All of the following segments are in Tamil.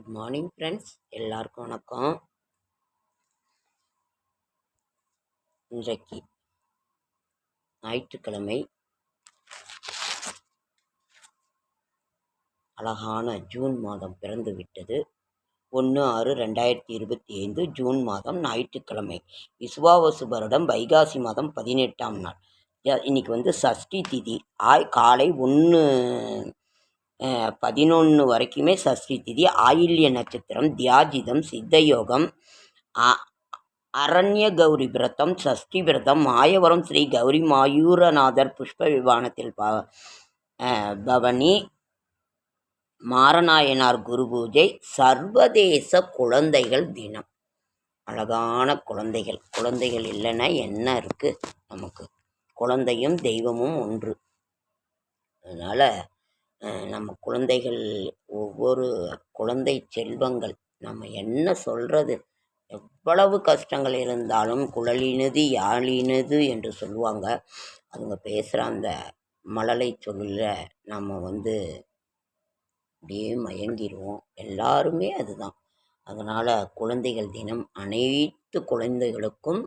குட் மார்னிங் ஃப்ரெண்ட்ஸ், எல்லாருக்கும் வணக்கம். இன்றைக்கு ஞாயிற்றுக்கிழமை, அழகான ஜூன் மாதம் பிறந்து விட்டது. 1/6/2025 ஜூன் மாதம் ஞாயிற்றுக்கிழமை, விசுவாவசு வருடம் வைகாசி மாதம் 18ஆம் நாள். இன்னைக்கு சஷ்டி திதி. காலை 1:11 வரைக்குமே சஷ்டி திதி. ஆயில்ய நட்சத்திரம், தியாஜிதம், சித்தயோகம், அரண்ய கௌரி விரதம், சஷ்டி விரதம், மாயவரம் ஸ்ரீ கௌரி மாயூரநாதர் புஷ்ப விமானத்தில் பவனி, மாரநாயனார் குரு பூஜை, சர்வதேச குழந்தைகள் தினம். அழகான குழந்தைகள் இல்லைன்னா என்ன இருக்குது நமக்கு? குழந்தையும் தெய்வமும் ஒன்று. அதனால் நம்ம குழந்தைகள், ஒவ்வொரு குழந்தை செல்வங்கள், நம்ம என்ன சொல்கிறது? எவ்வளவு கஷ்டங்கள் இருந்தாலும் குழலினது யாழினது என்று சொல்லுவாங்க. அவங்க பேசுகிற அந்த மழலை சொல்ல நம்ம அப்படியே மயங்கிடுவோம். எல்லாருமே அதுதான். அதனால் குழந்தைகள் தினம் அனைத்து குழந்தைகளுக்கும்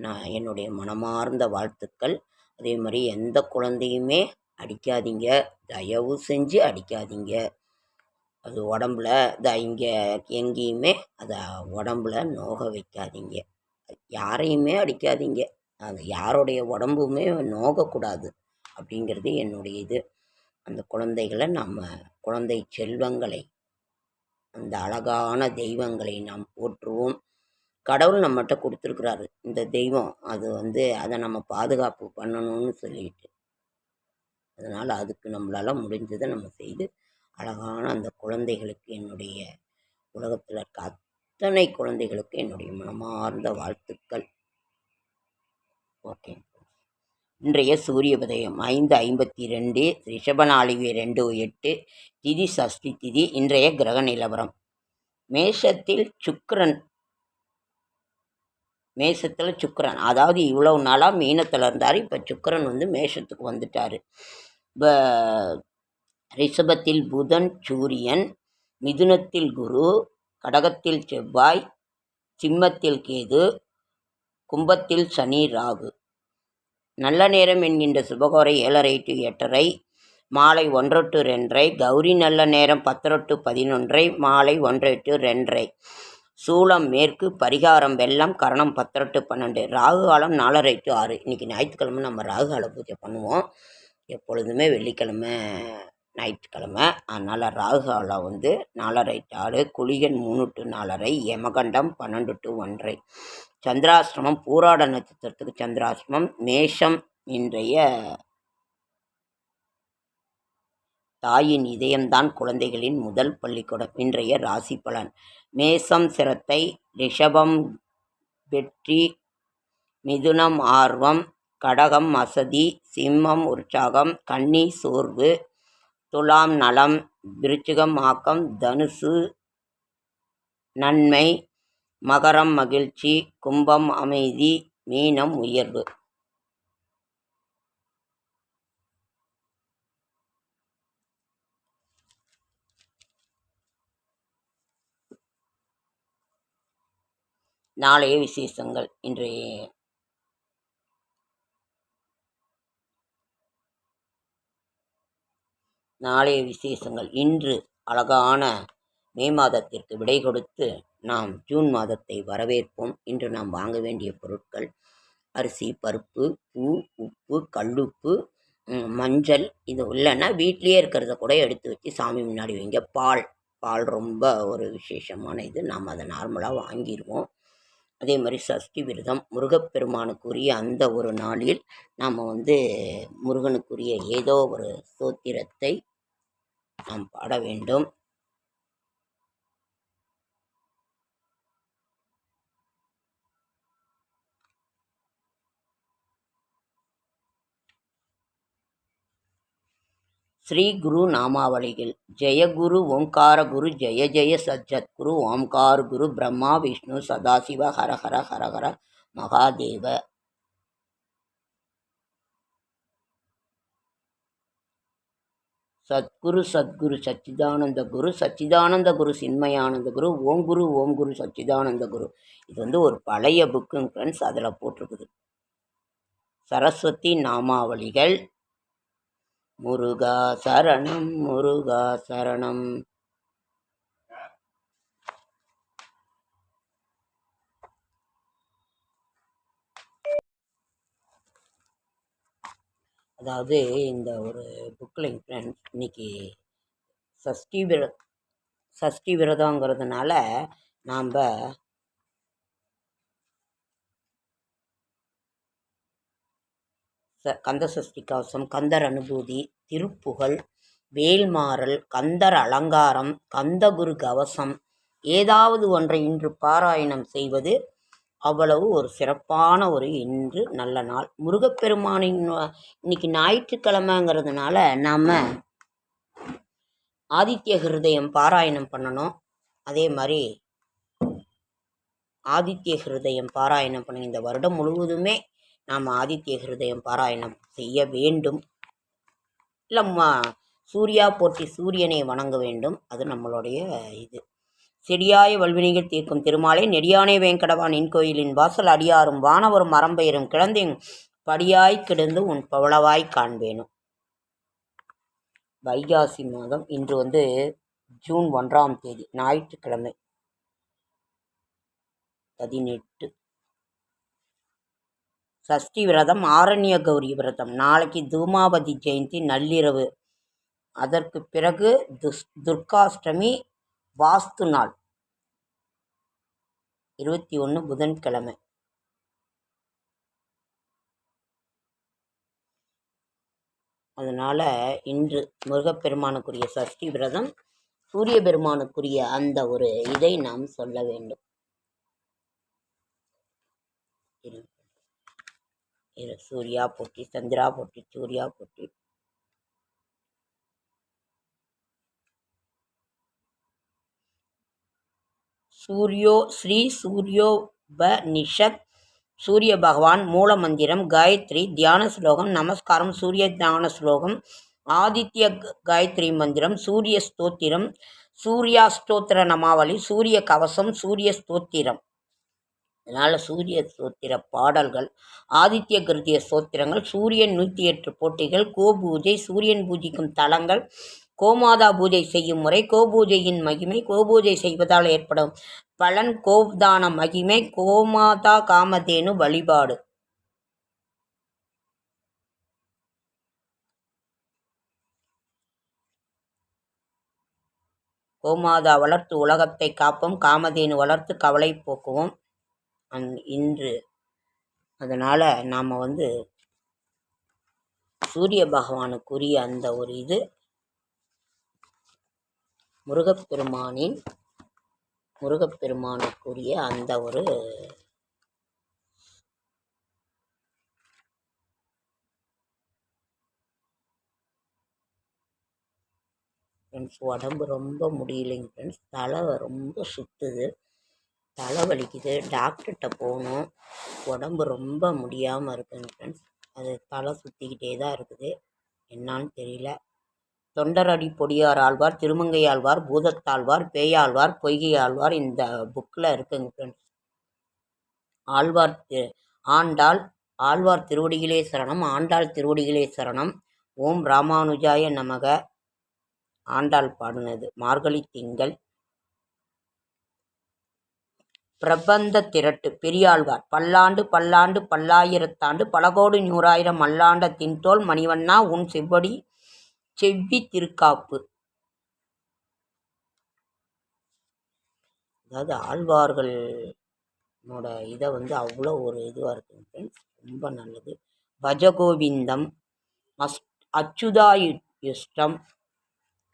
நான் என்னுடைய மனமார்ந்த வாழ்த்துக்கள். அதே மாதிரி எந்த குழந்தையுமே அடிக்காதீங்க, தயவு செஞ்சு அடிக்காதீங்க. அது உடம்புல இங்கே எங்கேயுமே அதை உடம்புல நோக வைக்காதீங்க. யாரையுமே அடிக்காதீங்க. அது யாருடைய உடம்புமே நோகக்கூடாது அப்படிங்கிறது என்னுடைய இது. அந்த குழந்தைகளை, நம்ம குழந்தை செல்வங்களை, அந்த அழகான தெய்வங்களை நாம் போற்றுவோம். கடவுள் நம்மகிட்ட கொடுத்துருக்குறாரு இந்த தெய்வம். அது அதை நம்ம பாதுகாப்பு பண்ணணும்னு சொல்லிட்டு, அதனால் அதுக்கு நம்மளால் முடிஞ்சதை நம்ம செய்து அழகான அந்த குழந்தைகளுக்கு, என்னுடைய உலகத்தில் இருக்க அத்தனை குழந்தைகளுக்கு என்னுடைய மனமார்ந்த வாழ்த்துக்கள். ஓகே. இன்றைய சூரிய உதயம் 5:52, ரிஷபநாளிகை 2:08, திதி சஷ்டி திதி. இன்றைய கிரக நிலவரம்: மேஷத்தில் சுக்கிரன், அதாவது இவ்வளவு நாளாக மீனத்தில் இருந்தார். இப்போ சுக்கிரன் மேஷத்துக்கு வந்துட்டார். இப்போ ரிஷபத்தில் புதன் சூரியன், மிதுனத்தில் குரு, கடகத்தில் செவ்வாய், சிம்மத்தில் கேது, கும்பத்தில் சனி ராகு. நல்ல நேரம் என்கின்ற சுபகோரை 7:30 to 8:30, மாலை 1 to 2:30. கௌரி நல்ல நேரம் 10 to 11:30, மாலை 1 to 2:30. சூலம் மேற்கு, பரிகாரம் வெள்ளம், கரணம் 10 to 12. ராகு காலம் 4:30 to 6. இன்றைக்கி ஞாயிற்றுக்கிழமை நம்ம ராகு கால பூஜை பண்ணுவோம். எப்பொழுதுமே வெள்ளிக்கிழமை, ஞாயிற்றுக்கிழமை. அதனால் ராகு காலம் 4:30 to 6, குளிகன் 3 to 4:30, யமகண்டம் 12 to 1:30. சந்திராசிரமம், பூராட நட்சத்திரத்துக்கு சந்திராசிரமம். மேஷம், இன்றைய தாயின் இதயம்தான் குழந்தைகளின் முதல் பள்ளிக்கூடம். இன்றைய ராசி பலன்: மேசம் சிரத்தை, ரிஷபம் வெற்றி, மிதுனம் ஆர்வம், கடகம் அசதி, சிம்மம் உற்சாகம், கன்னி சோர்வு, துலாம் நலம், விருச்சிகம் ஆக்கம், தனுசு நன்மை, மகரம் மகிழ்ச்சி, கும்பம் அமைதி, மீனம் உயர்வு. நாளைய விசேஷங்கள்: இன்று அழகான மே மாதத்திற்கு விடை கொடுத்து நாம் ஜூன் மாதத்தை வரவேற்போம். இன்று நாம் வாங்க வேண்டிய பொருட்கள்: அரிசி, பருப்பு, பூ, உப்பு, கல்லுப்பு, மஞ்சள். இது இல்லைன்னா வீட்லேயே இருக்கிறத கூட எடுத்து வச்சு சாமி முன்னாடி வைங்க. பால் ரொம்ப ஒரு விசேஷமான இது. நாம் அதை நார்மலாக வாங்கிடுவோம். அதே மாதிரி சஷ்டி விரதம், முருகப்பெருமானுக்குரிய அந்த ஒரு நாளில் நாம் முருகனுக்குரிய ஏதோ ஒரு ஸ்தோத்திரத்தை நாம் பாட வேண்டும். ஸ்ரீ குரு நாமாவளிகள்: ஜெயகுரு ஓம்கார குரு, ஜெய ஜெய சத்குரு, ஓம்கார குரு, பிரம்மா விஷ்ணு சதாசிவ, ஹரஹர ஹரஹர மகாதேவ. சத்குரு சத்குரு சச்சிதானந்த குரு சச்சிதானந்த குரு சின்மயானந்த குரு ஓம் குரு சச்சிதானந்த குரு. இது வந்து ஒரு பழைய புக்குங்க ஃப்ரெண்ட்ஸ். அதில் போட்டிருக்குது சரஸ்வதி நாமாவளிகள். முருகா சரணம் முருகா சரணம். அதாவது இந்த ஒரு புக்கில் ஃப்ரெண்ட்ஸ் இன்னைக்கு சஷ்டி விரதங்கிறதுனால நாம் கந்த சஷ்டி கவசம், கந்தர் அனுபூதி, திருப்புகழ், வேல்மாறல், கந்தர் அலங்காரம், கந்தகுரு கவசம் ஏதாவது ஒன்றை இன்று பாராயணம் செய்வது அவ்வளவு ஒரு சிறப்பான ஒரு இன்று நல்ல நாள். முருகப்பெருமானின் இன்னைக்கு ஞாயிற்றுக்கிழமைங்கிறதுனால நாம் ஆதித்ய ஹிருதயம் பாராயணம் பண்ணணும். அதே மாதிரி ஆதித்ய ஹிருதயம் பாராயணம் பண்ண இந்த வருடம் முழுவதுமே நாம் ஆதித்ய ஹிருதயம் பாராயணம் செய்ய வேண்டும். இல்லை சூர்யா போற்றி சூரியனை வணங்க வேண்டும். அது நம்மளுடைய இது. செடியாய வல்வினைகள் தீர்க்கும் திருமாலை நெடியானே வேங்கடவான் என் கோயிலின் வாசல் அடியாரும் வானவரும் மரம்பெயரும் கிடந்தேன் படியாய் கிடந்து உன் பவளவாய் காண்பேனும். வைகாசி மாதம் இன்று வந்து ஜூன் 1ஆம் தேதி ஞாயிற்றுக்கிழமை 18. சஷ்டி விரதம், ஆரண்ய கௌரி விரதம். நாளைக்கு தூமாவதி ஜெயந்தி நள்ளிரவு. அதற்கு பிறகு துர்காஷ்டமி வாஸ்து நாள் 21 புதன்கிழமை. அதனால் இன்று முருகப்பெருமானுக்குரிய சஷ்டி விரதம், சூரிய பெருமானுக்குரிய அந்த ஒரு இதை நாம் சொல்ல வேண்டும். சூர்யா போற்றி சந்திரா போற்றி சூர்யா போற்றி. ஸ்ரீ சூரியோபனிஷத் சூரிய பகவான் மூல மந்திரம் காயத்ரி தியான ஸ்லோகம் நமஸ்காரம் சூரிய தியான ஸ்லோகம் ஆதித்ய காயத்ரி மந்திரம் சூரிய ஸ்தோத்திரம் சூர்யாஸ்தோத்திர நமாவளி சூரிய கவசம் சூரிய ஸ்தோத்திரம். அதனால் சூரிய ஸ்தோத்திர பாடல்கள், ஆதித்ய கிருத்திய ஸ்தோத்திரங்கள், சூரியன் 108 போட்டிகள், கோபூஜை, சூரியன் பூஜிக்கும் தலங்கள், கோமாதா பூஜை செய்யும் முறை, கோபூஜையின் மகிமை, கோபூஜை செய்வதால் ஏற்படும் பலன், கோதான மகிமை, கோமாதா காமதேனு வழிபாடு. கோமாதா வளர்த்து உலகத்தை காப்போம், காமதேனு வளர்த்து கவலை போக்குவோம் இன்று. அதனால் நாம் வந்து சூரிய பகவானுக்குரிய அந்த ஒரு இது முருகப்பெருமானுக்குரிய அந்த ஒரு ஃப்ரெண்ட்ஸ். உடம்பு ரொம்ப முடியலைங்க ஃப்ரெண்ட்ஸ். தலை ரொம்ப சுற்றுது, தலை வலிக்குது, டாக்டர்கிட்ட போகணும். உடம்பு ரொம்ப முடியாமல் இருக்குங்க ஃப்ரெண்ட்ஸ். அது தலை சுற்றிக்கிட்டே தான் இருக்குது, என்னான்னு தெரியல. தொண்டரடி பொடியார் ஆழ்வார், திருமங்கை ஆழ்வார், பூதத்தாழ்வார், பேயாழ்வார், பொய்கை ஆழ்வார் இந்த புக்கில் இருக்குங்க ஃப்ரெண்ட்ஸ். ஆழ்வார் திருவடிகளே சரணம், ஆண்டாள் திருவடிகளே சரணம். ஓம் ராமானுஜாய நமக. ஆண்டாள் பாடினது. மார்கழி திங்கள். பிரபந்த திரட்டு பெரியாழ்வார். பல்லாண்டு பல்லாண்டு பல்லாயிரத்தாண்டு பலகோடி 100,000 மல்லாண்ட தின்தோல் மணிவண்ணா உன் செவ்வி திருக்காப்பு. அதாவது ஆழ்வார்களோட இதை வந்து அவ்வளோ ஒரு இதுவாக இருக்குங்க ஃப்ரெண்ட்ஸ், ரொம்ப நல்லது. பஜகோவிந்தம், அச்சுதாயுஷ்டம்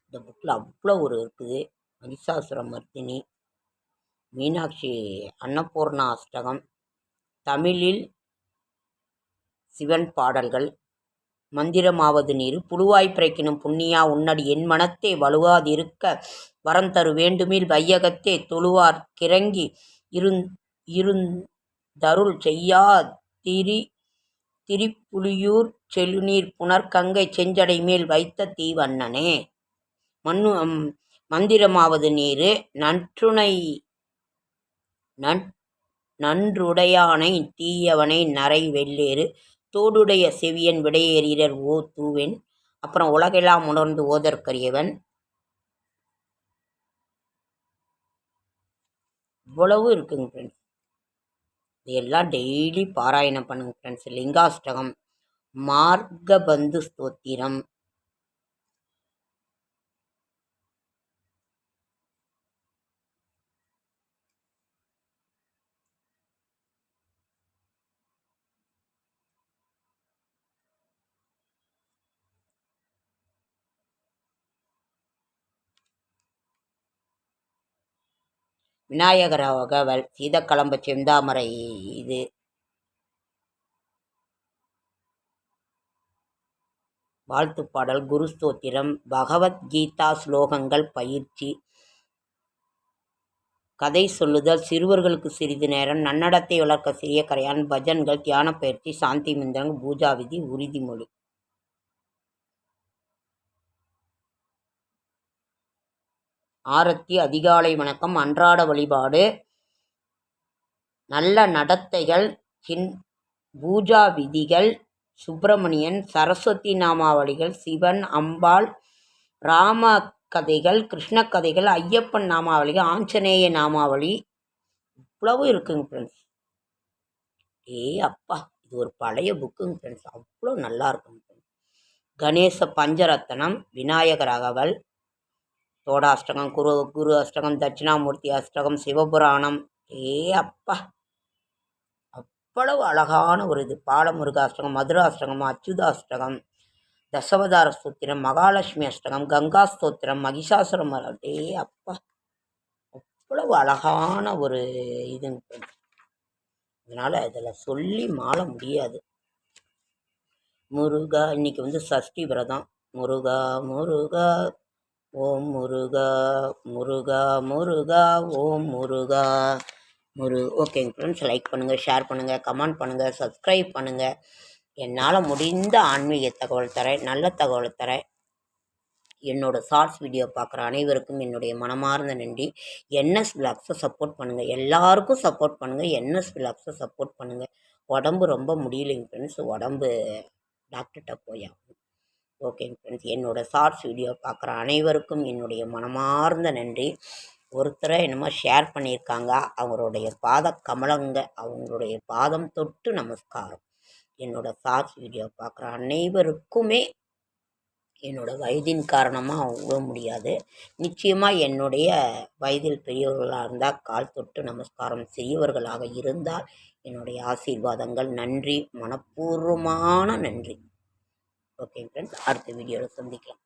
இந்த புக்கில் அவ்வளோ ஒரு இருக்குது. மகிஷாசுரமர்த்தினி, மீனாட்சி அன்னபூர்ணா அஷ்டகம், தமிழில் சிவன் பாடல்கள், மந்திரமாவது நீர், புழுவாய் பிறக்கினும் புண்ணியா உன்னடி என் மனத்தே வலுவாதிருக்க வரந்தரு வேண்டுமில் வையகத்தே தொழுவார் கிறங்கி இருந்தருள் செய்யா திரிப்புலியூர் செழுநீர் புனர்கங்கை செஞ்சடை மேல் வைத்த தீவண்ணனே. மந்திரமாவது நீரு நன்றுடையானை தீயவனை நரை வெள்ளேறு தோடுடைய செவியன் விடையேறியர் ஓ தூவென். அப்புறம் உலகெல்லாம் உணர்ந்து ஓதற்கரியவன். இவ்வளவு இருக்குங்க ஃப்ரெண்ட்ஸ். இதெல்லாம் டெய்லி பாராயணம் பண்ணுங்க ஃப்ரெண்ட்ஸ். லிங்காஷ்டகம், மார்கபந்து ஸ்தோத்திரம், விநாயகராகவல், சீதக்கலம்ப செந்தாமரை இது, வாழ்த்துப்பாடல், குரு ஸ்தோத்திரம், பகவத்கீதா ஸ்லோகங்கள் பயிற்சி, கதை சொல்லுதல், சிறுவர்களுக்கு சிறிது நேரம், நன்னடத்தை வளர்க்க சிறிய கரையான், பஜன்கள், தியான பயிற்சி, சாந்தி மந்திரங்கள், பூஜா விதி, உறுதிமொழி. ஆரத்தி, அதிகாலை வணக்கம், அன்றாட வழிபாடு, நல்ல நடத்தைகள், பூஜா விதிகள், சுப்பிரமணியன், சரஸ்வதி நாமாவளிகள், சிவன், அம்பாள், ராம கதைகள், கிருஷ்ண கதைகள், ஐயப்பன் நாமாவளிகள், ஆஞ்சநேய நாமாவளி, இவ்வளவு இருக்குங்க ஃப்ரெண்ட்ஸ். அப்பா, இது ஒரு பழைய புக்குங்க ஃப்ரெண்ட்ஸ். அவ்வளோ நல்லா இருக்குங்க ஃப்ரெண்ட்ஸ். கணேச பஞ்சரத்தனம், விநாயகர் அகவல், தோடாஷ்டகம், குரு அஷ்டகம், தட்சிணாமூர்த்தி அஷ்டகம், சிவபுராணம். அப்பா, அவ்வளவு அழகான ஒரு இது. பாலமுருகாஷ்டகம், மதுராஷ்டகம், அச்சுதாஷ்டகம், தசவதார ஸ்தோத்திரம், மகாலட்சுமி அஷ்டகம், கங்கா ஸ்தோத்திரம், மகிஷாசுரம். அப்பா, அவ்வளவு அழகான ஒரு இதுங்க. அதனால் இதில் சொல்லி மாள முடியாது. முருகா, இன்னைக்கு சஷ்டி விரதம். முருகா முருகா ஓம் முருகா முருகா முருகா ஓம் முருகா ஓகேங்க ஃப்ரெண்ட்ஸ், லைக் பண்ணுங்கள், ஷேர் பண்ணுங்கள், கமெண்ட் பண்ணுங்கள், சப்ஸ்கிரைப் பண்ணுங்கள். என்னால் முடிந்த ஆன்மீக தகவல் தரேன், நல்ல தகவல் தரேன். என்னோடய ஷார்ட்ஸ் வீடியோ பார்க்குற அனைவருக்கும் என்னுடைய மனமார்ந்த நன்றி. என்எஸ் விலாக்ஸை சப்போர்ட் பண்ணுங்கள், எல்லாருக்கும் சப்போர்ட் பண்ணுங்கள். என்எஸ் விலாக்ஸை சப்போர்ட் பண்ணுங்கள். உடம்பு ரொம்ப முடியலைங்க ஃப்ரெண்ட்ஸ், உடம்பு டாக்டர்கிட்ட போயாகும். ஓகேங்க ஃப்ரெண்ட்ஸ், என்னோடய ஷார்ட்ஸ் வீடியோ பார்க்குற அனைவருக்கும் என்னுடைய மனமார்ந்த நன்றி. ஒருத்தரை என்னமோ ஷேர் பண்ணியிருக்காங்க, அவங்களுடைய பாத கமலங்க, அவங்களுடைய பாதம் தொட்டு நமஸ்காரம். என்னோடய ஷார்ட்ஸ் வீடியோ பார்க்குற அனைவருக்குமே என்னோடய வயதின் காரணமாக அவ்வளோ முடியாது. நிச்சயமாக என்னுடைய வயதில் பெரியவர்களாக இருந்தால் கால் தொட்டு நமஸ்காரம், சிறியவர்களாக இருந்தால் என்னுடைய ஆசீர்வாதங்கள். நன்றி, மனப்பூர்வமான நன்றி. ஓகே ஃப்ரெண்ட்ஸ், அடுத்த வீடியோவில் சந்திக்கலாம்.